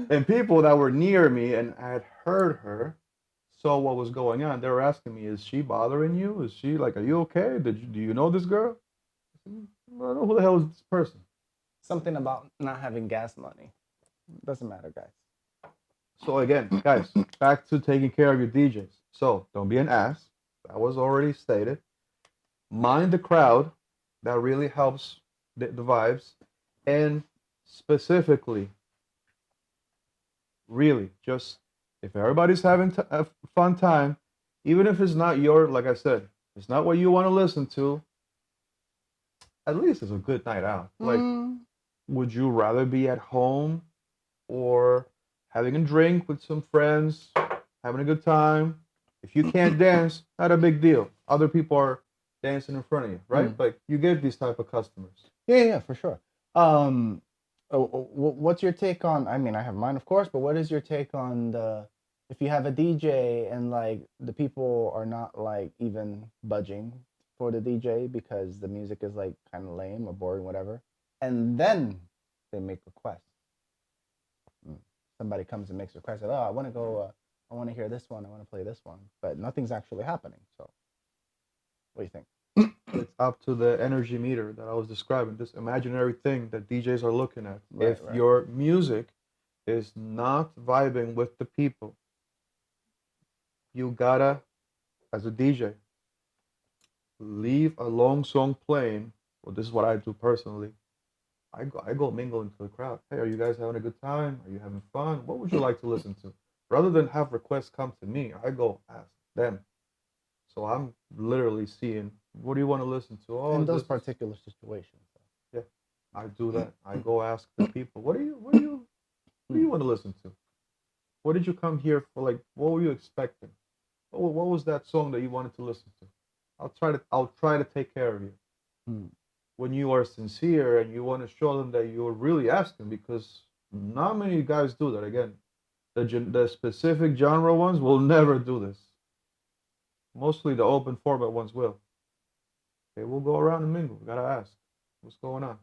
And people that were near me and had heard her saw what was going on. They were asking me, "Is she bothering you? Is she like, are you okay? Do you know this girl?" I said, "I don't know who the hell is this person." Something about not having gas money. Doesn't matter, guys. So again, guys, back to taking care of your DJs. So don't be an ass. That was already stated. Mind the crowd. That really helps the vibes. And specifically, really, just if everybody's having a fun time, even if it's not your, like I said, it's not what you want to listen to, at least it's a good night out. Like, would you rather be at home or having a drink with some friends, having a good time? If you can't dance, not a big deal. Other people are dancing in front of you, right? Like, you get these type of customers. Yeah, for sure. What's your take on? I mean, I have mine, of course, but what is your take on the if you have a DJ and like the people are not like even budging for the DJ because the music is like kind of lame or boring, whatever, and then they make requests. Somebody comes and makes requests. Oh, I want to go. I want to hear this one. I want to play this one, but nothing's actually happening. So, what do you think? It's up to the energy meter that I was describing, this imaginary thing that DJs are looking at. If your music is not vibing with the people, you gotta, as a DJ, leave a long song playing. Well, this is what I do personally. I go mingle into the crowd. Hey, are you guys having a good time? Are you having fun? What would you like to listen to? Rather than have requests come to me, I go ask them. So I'm literally seeing, what do you want to listen to? Oh, in those particular situations. Yeah, I do that. I go ask the people, what do you want to listen to? What did you come here for? Like, what were you expecting? What was that song that you wanted to listen to? I'll try to take care of you. When you are sincere and you want to show them that you're really asking, because not many guys do that. Again, the specific genre ones will never do this. Mostly the open format ones will. Okay, we'll go around and mingle. We gotta ask, what's going on?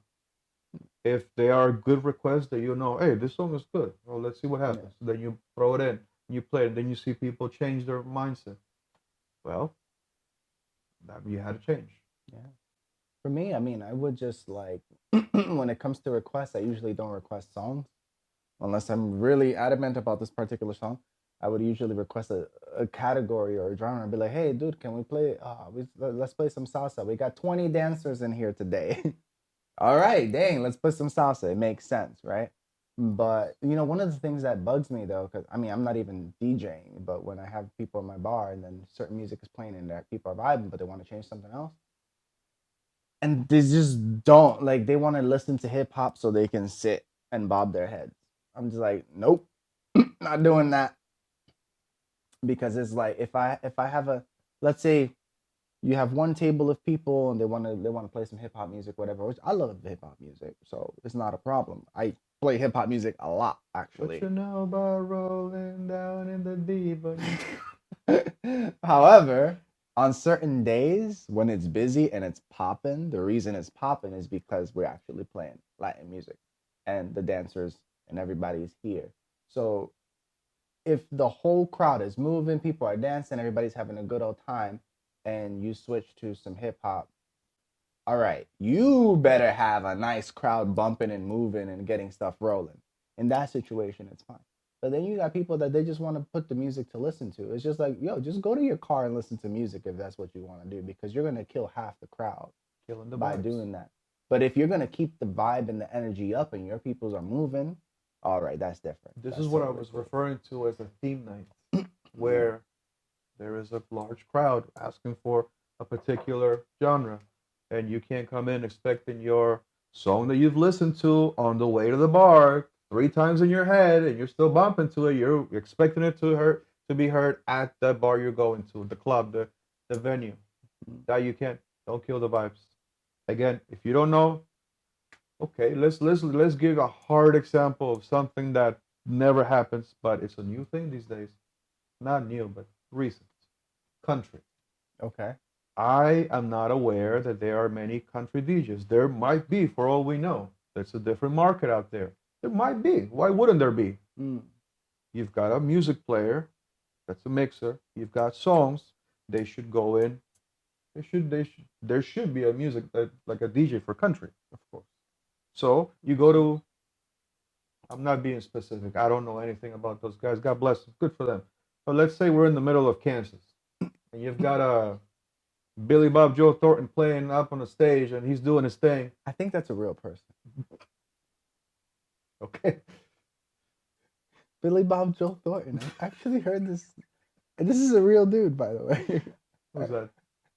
If they are good requests that you know, hey, this song is good. Well, let's see what happens. Yeah. Then you throw it in, you play it, and then you see people change their mindset. Well, that you had to change. Yeah. For me, I mean, I would just like, when it comes to requests, I usually don't request songs unless I'm really adamant about this particular song. I would usually request a category or a genre and be like, hey, dude, can we play? Let's play some salsa. We got 20 dancers in here today. All right, dang, let's put some salsa. It makes sense, right? But, you know, one of the things that bugs me, though, because, I mean, I'm not even DJing, but when I have people in my bar and then certain music is playing and that people are vibing, but they want to change something else, and they just don't, like, they want to listen to hip hop so they can sit and bob their heads. I'm just like, nope, not doing that. Because it's like, if I have let's say you have one table of people and they want to play some hip hop music, whatever, which I love hip hop music, so it's not a problem. I play hip hop music a lot, actually. What you know about rolling down in the deep? However, on certain days when it's busy and it's popping, the reason it's popping is because we're actually playing Latin music and the dancers and everybody's here. So if the whole crowd is moving, people are dancing, everybody's having a good old time, and you switch to some hip hop, all right, you better have a nice crowd bumping and moving and getting stuff rolling. In that situation, it's fine. But then you got people that they just want to put the music to listen to. It's just like, yo, just go to your car and listen to music if that's what you want to do, because you're going to kill half the crowd by doing that. But if you're going to keep the vibe and the energy up and your peoples are moving, all right, that's different. This is what I was referring to as a theme night, where there is a large crowd asking for a particular genre, and you can't come in expecting your song that you've listened to on the way to the bar 3 times in your head, and you're still bumping to it. You're expecting it to be heard at the bar you're going to, the club, the venue. That you can't. Don't kill the vibes. Again, if you don't know, okay, let's give a hard example of something that never happens, but it's a new thing these days. not new, but recent, country. Okay. I am not aware that there are many country DJs. There might be, for all we know. There's a different market out there. There might be. Why wouldn't there be? Mm. You've got a music player, that's a mixer. You've got songs. They should go in. There should be a music like a DJ for country, of course. So you go to. I'm not being specific. I don't know anything about those guys. God bless them. Good for them. But let's say we're in the middle of Kansas, and you've got a Billy Bob Joe Thornton playing up on the stage, and he's doing his thing. I think that's a real person. Okay. Billy Bob Joe Thornton. I actually heard this. And this is a real dude, by the way. Who's that?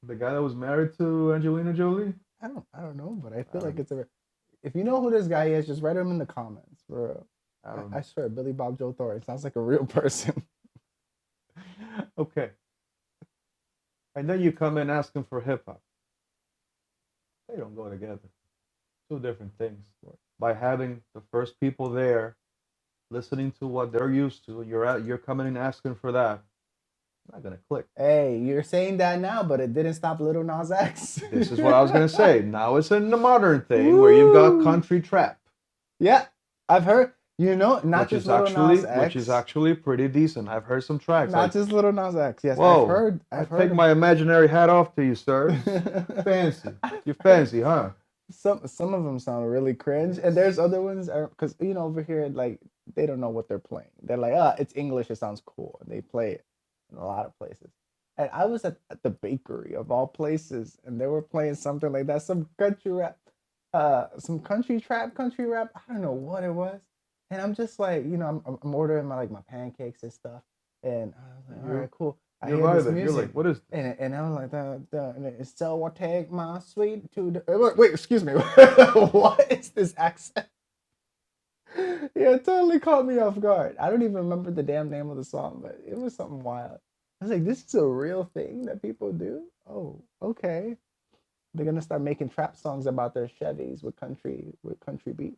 The guy that was married to Angelina Jolie? I don't know, but I feel like it's a. If you know who this guy is, just write him in the comments. For real. I swear, Billy Bob Joe Thornton sounds like a real person. Okay. And then you come in asking for hip hop. They don't go together. Two different things. By having the first people there, listening to what they're used to, you're coming in asking for that. It's not gonna click. Hey, you're saying that now, but it didn't stop Little Nas X. This is what I was gonna say. Now it's in the modern thing where you've got country trap. Yeah, I've heard. You know, not just Little Nas X, which is actually pretty decent. I've heard some tracks. Not just Little Nas X. Yes, whoa, I've heard. Take my imaginary hat off to you, sir. Fancy. You're fancy, huh? Some of them sound really cringe, and there's other ones because over here like they don't know what they're playing. They're like, it's English. It sounds cool, and they play it in a lot of places. And I was at the bakery of all places, and they were playing something like that, some country rap, some country rap. I don't know what it was. And I'm just like, I'm ordering my pancakes and stuff. And I was like, all right, cool. I hear this music. You're like, what is this? And I was like, so I take my sweet to the... Wait, excuse me. What is this accent? Yeah, it totally caught me off guard. I don't even remember the damn name of the song, but it was something wild. I was like, this is a real thing that people do? Oh, okay. They're going to start making trap songs about their Chevys with country beats.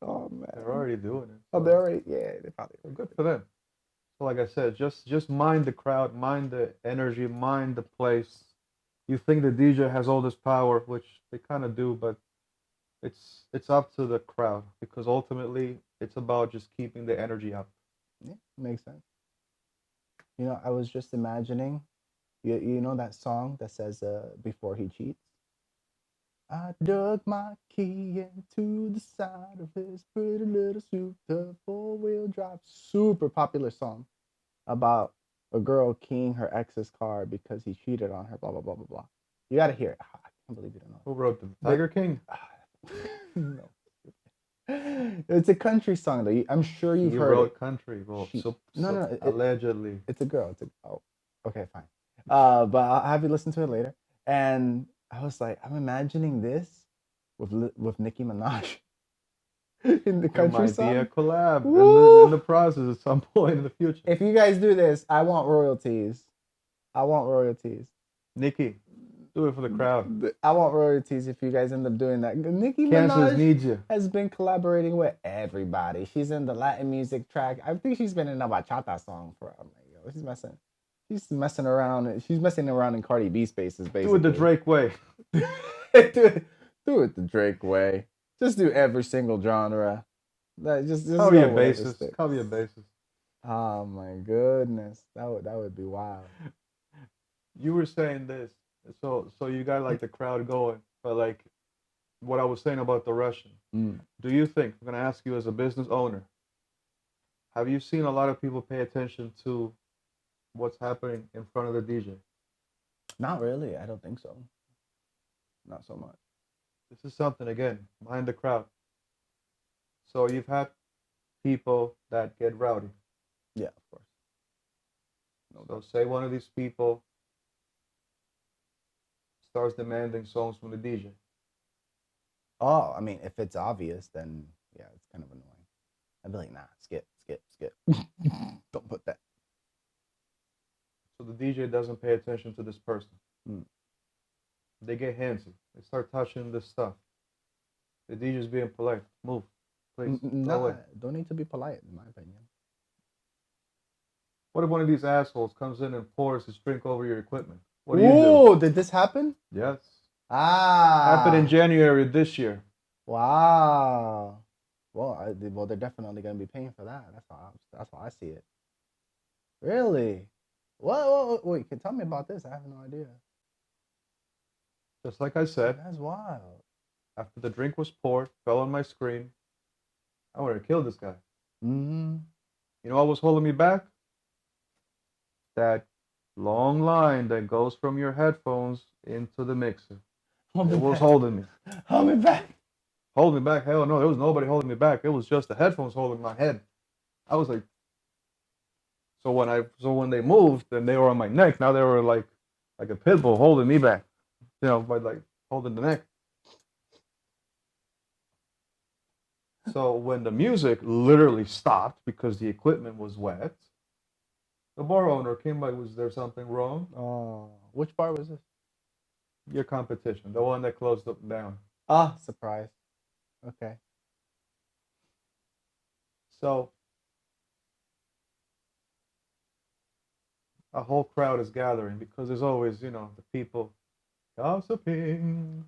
Oh man, they're already doing it. So. Oh, they're already, yeah, they probably are. Good for them. So like I said, just mind the crowd, mind the energy, mind the place. You think the DJ has all this power, which they kind of do, but it's up to the crowd because ultimately it's about just keeping the energy up. Yeah, makes sense. I was just imagining, you know that song that says before he cheats. I dug my key into the side of his pretty little souped-up four-wheel drive. Super popular song about a girl keying her ex's car because he cheated on her, blah, blah, blah, blah, blah. You got to hear it. I can't believe you don't know. Who wrote the Tiger King? No. It's a country song, though. I'm sure you've heard wrote it. country. Well, no. Allegedly. It's a girl. Okay, fine. But I'll have you listen to it later. And I was like, I'm imagining this with Nicki Minaj in the country song. There might be a collab in the process at some point in the future. If you guys do this, I want royalties. Nicki, do it for the crowd. I want royalties if you guys end up doing that. Nicki Minaj has been collaborating with everybody. She's in the Latin music track. I think she's been in a bachata song for. I'm like, yo, She's messing around. She's messing around in Cardi B spaces, basically. Do it the Drake way. do it the Drake way. Just do every single genre. Just cover your bases. Cover your bases. Oh my goodness, that would be wild. You were saying this, so you got like the crowd going, but like what I was saying about the Russian. Do you think, I'm gonna ask you as a business owner, have you seen a lot of people pay attention to what's happening in front of the DJ? Not really. I don't think so. Not so much. This is something, again, mind the crowd. So you've had people that get rowdy. Yeah, of course. So say one of these people starts demanding songs from the DJ. Oh, I mean, if it's obvious, then yeah, it's kind of annoying. I'd be like, nah, skip. Don't put that. So the DJ doesn't pay attention to this person. They get handsy. They start touching this stuff. The DJ's being polite. Move, please. No, don't need to be polite, in my opinion. What if one of these assholes comes in and pours his drink over your equipment? What do you Ooh, do? did this happen? Yes. Ah. Happened in January this year. Wow. Well, they're definitely gonna be paying for that. That's how I see it. Really? What? Wait, can tell me about this? I have no idea. Just like I said, That's wild. after the drink was poured, fell on my screen. I wanted to kill this guy. Mm-hmm. You know what was holding me back? That long line that goes from your headphones into the mixer. It was holding me. Hold me back. Hold me back? Hell no, there was nobody holding me back. It was just the headphones holding my head. I was like, so when they moved and they were on my neck, now they were like a pit bull holding me back. You know, by like holding the neck. So when the music literally stopped because the equipment was wet, the bar owner came by. Was there something wrong? Oh, which bar was this? Your competition, the one that closed up down. Ah, surprise. Okay. So a whole crowd is gathering because there's always, the people gossiping.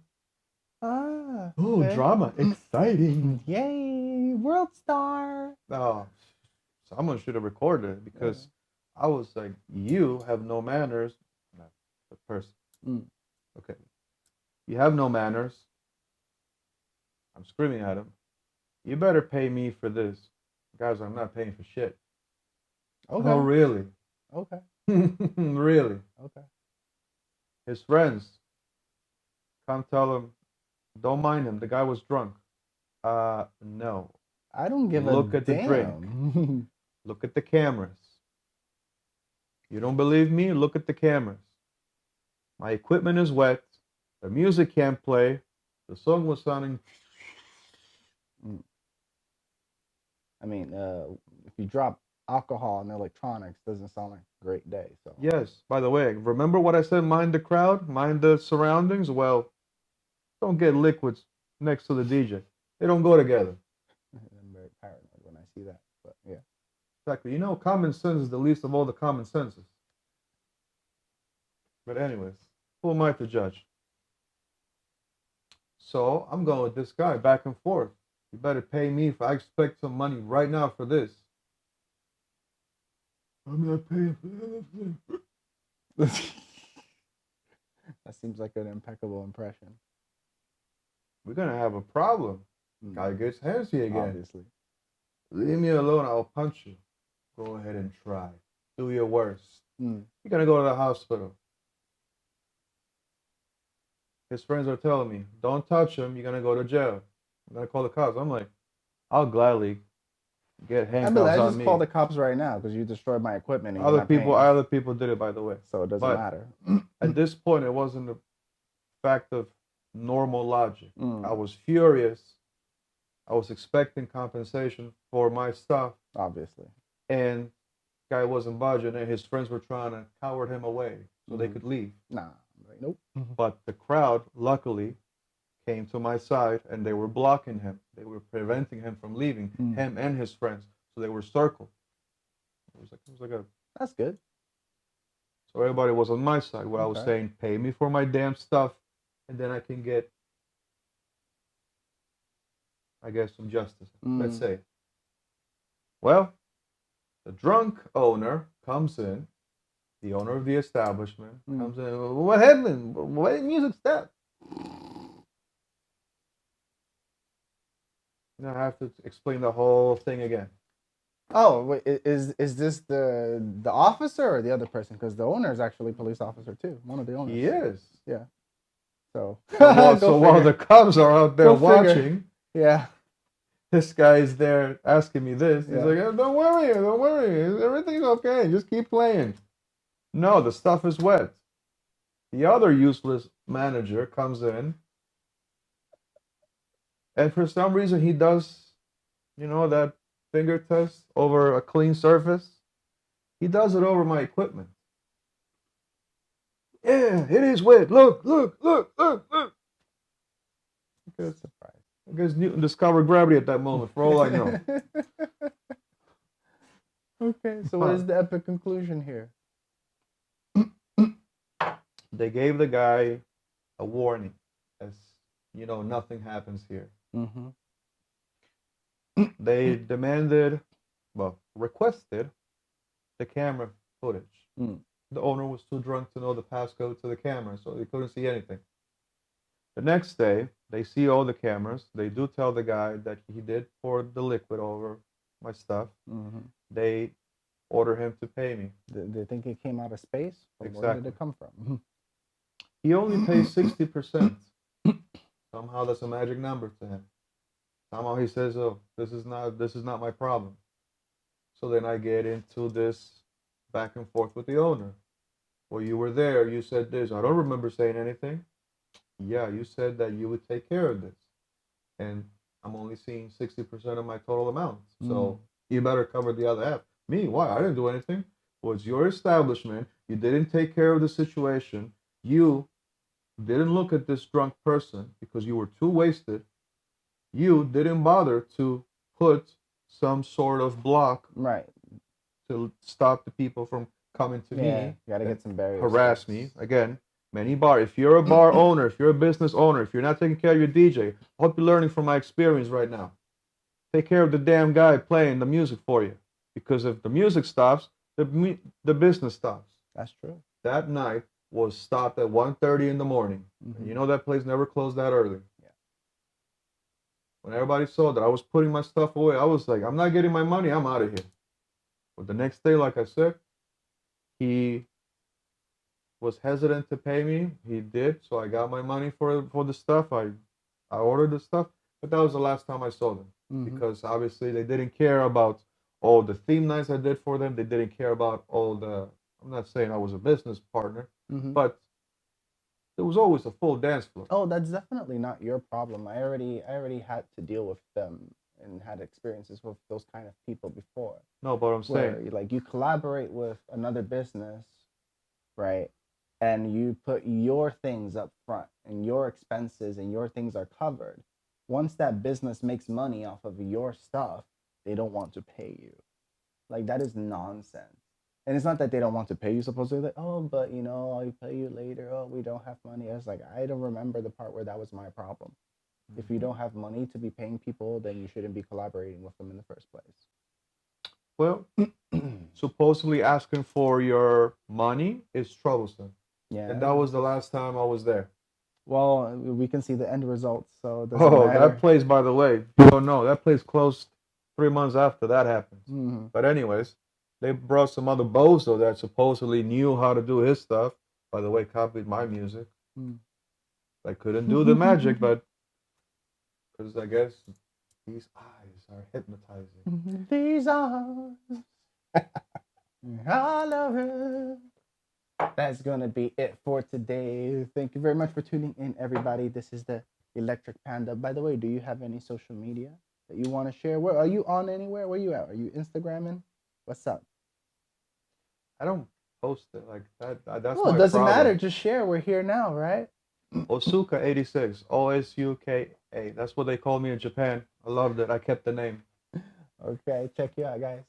Ah. Oh, Okay. drama, exciting. Yay, world star. Oh, someone should have recorded it because I was like, you have no manners. No, the person. Okay. You have no manners. I'm screaming at him. You better pay me for this. Guys, I'm not paying for shit. Okay. Oh, really? Okay. Really? Okay. His friends come tell him, don't mind him. The guy was drunk. No. I don't give a Look at the drink. Look at the cameras. You don't believe me? Look at the cameras. My equipment is wet. The music can't play. The song was sounding. I mean, if you drop alcohol and electronics, doesn't sound like a great day. So Yes. By the way, remember what I said? Mind the crowd, mind the surroundings. Well, don't get liquids next to the DJ. They don't go together. I'm very paranoid when I see that. But yeah. Exactly. Common sense is the least of all the common senses. But anyways, who am I to judge? So I'm going with this guy back and forth. You better pay me if I expect some money right now for this. I'm not paying for anything. That seems like an impeccable impression. We're gonna have a problem. Guy gets handsy again. Obviously. Leave me alone, I'll punch you. Go ahead and try. Do your worst. You're gonna go to the hospital. His friends are telling me, don't touch him, you're gonna go to jail. I'm gonna call the cops. I'm like, I'll gladly get handcuffs I on just me. call the cops right now because you destroyed my equipment. And Other people did it, by the way. So it doesn't matter. At this point, it wasn't a fact of normal logic. I was furious. I was expecting compensation for my stuff. Obviously. And guy wasn't budging, and his friends were trying to coward him away so they could leave. Nah. Like, nope. But the crowd, luckily, came to my side, and they were blocking him. They were preventing him from leaving, him and his friends. So they were circled. It was like a. That's good. So everybody was on my side. What I was saying, pay me for my damn stuff, and then I can get, I guess, some justice. Let's say. Well, the drunk owner comes in. The owner of the establishment comes in. What happened? Why did music stop? I have to explain the whole thing again. Oh, wait, is this the officer or the other person? Because the owner is actually a police officer too. One of the owners. He is. Yeah. So while the cops are out there watching, this guy is there asking me this. He's like, oh, don't worry, everything's okay. Just keep playing. No, the stuff is wet. The other useless manager comes in, and for some reason he does, that finger test over a clean surface. He does it over my equipment. Yeah, it is wet. Look. Because Newton discovered gravity at that moment, for all I know. Okay, so what is the epic conclusion here? They gave the guy a warning, as you know, nothing happens here. Mm-hmm. They demanded, well, requested the camera footage. Mm. The owner was too drunk to know the passcode to the camera, so they couldn't see anything. The next day, they see all the cameras. They do tell the guy that he did pour the liquid over my stuff. Mm-hmm. They order him to pay me. They think it came out of space? Or Exactly. where did it come from? He only pays 60%. Somehow that's a magic number to him. Somehow he says, "Oh, this is not my problem." So then I get into this back and forth with the owner. Well, you were there. You said this. I don't remember saying anything. Yeah, you said that you would take care of this, and I'm only seeing 60% of my total amount. So you better cover the other half. Me? Why? I didn't do anything. Well, it's your establishment. You didn't take care of the situation. You didn't look at this drunk person because you were too wasted. You didn't bother to put some sort of block Right. to stop the people from coming to me. You gotta get some barriers. Harass me. Again, many bar. If you're a bar owner, if you're a business owner, if you're not taking care of your DJ, I hope you're learning from my experience right now. Take care of the damn guy playing the music for you. Because if the music stops, the business stops. That's true. That night was stopped at 1:30 in the morning. Mm-hmm. And you know that place never closed that early. Yeah. When everybody saw that I was putting my stuff away, I was like, I'm not getting my money, I'm out of here. But the next day, like I said, he was hesitant to pay me. He did, so I got my money for the stuff. I ordered the stuff, but that was the last time I saw them. Mm-hmm. Because obviously they didn't care about all the theme nights I did for them. They didn't care about all the, I'm not saying I was a business partner, Mm-hmm. but there was always a full dance floor. Oh, that's definitely not your problem. I already had to deal with them and had experiences with those kind of people before. No, but I'm saying, like, you collaborate with another business, right? And you put your things up front and your expenses and your things are covered. Once that business makes money off of your stuff, they don't want to pay you. Like, that is nonsense. And it's not that they don't want to pay you, supposedly. Like, oh, but, you know, I'll pay you later. Oh, we don't have money. I was like, I don't remember the part where that was my problem. If you don't have money to be paying people, then you shouldn't be collaborating with them in the first place. well, supposedly asking for your money is troublesome. Yeah. And that was the last time I was there. Well, we can see the end results, so it doesn't matter. That place, by the way, you don't know, that place closed 3 months after that happened. Mm-hmm. But anyways, they brought some other bozo that supposedly knew how to do his stuff. By the way, copied my music. I couldn't do the magic, but because I guess these eyes are hypnotizing. These eyes all over. That's gonna be it for today. Thank you very much for tuning in, everybody. This is the Electric Panda. By the way, do you have any social media that you want to share? Where are you on anywhere? Where you at? Are you Instagramming? What's up? I don't post it like that. That's well, my it doesn't problem. matter. Just share. We're here now, right? Osuka86. OSUKA. That's what they call me in Japan. I loved it. I kept the name. Okay, check you out, guys.